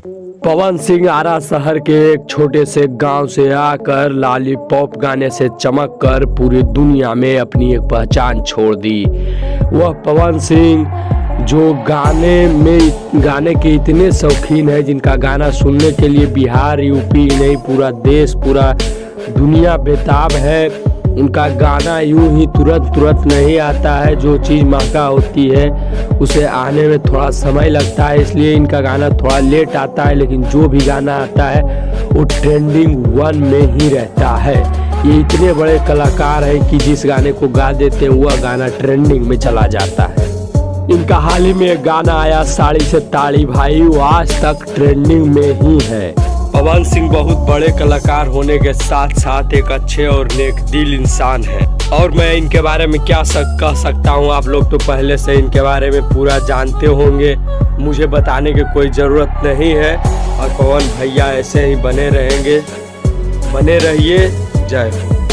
पवन सिंह आरा शहर के एक छोटे से गांव से आकर लॉलीपॉप गाने से चमक कर पूरी दुनिया में अपनी एक पहचान छोड़ दी। वह पवन सिंह जो गाने के इतने शौकीन है, जिनका गाना सुनने के लिए बिहार यूपी नहीं पूरा देश पूरा दुनिया बेताब है। उनका गाना यूं ही तुरंत नहीं आता है। जो चीज़ महंगा होती है उसे आने में थोड़ा समय लगता है, इसलिए इनका गाना थोड़ा लेट आता है। लेकिन जो भी गाना आता है वो ट्रेंडिंग 1 में ही रहता है। ये इतने बड़े कलाकार हैं कि जिस गाने को गा देते हैं वह गाना ट्रेंडिंग में चला जाता है। इनका हाल ही में एक गाना आया साड़ी से ताड़ी भाई, वो आज तक ट्रेंडिंग में ही है। पवन सिंह बहुत बड़े कलाकार होने के साथ साथ एक अच्छे और नेक दिल इंसान है। और मैं इनके बारे में क्या कह सकता हूँ, आप लोग तो पहले से इनके बारे में पूरा जानते होंगे, मुझे बताने की कोई ज़रूरत नहीं है। और पवन भैया ऐसे ही बने रहेंगे, बने रहिए। जय हो।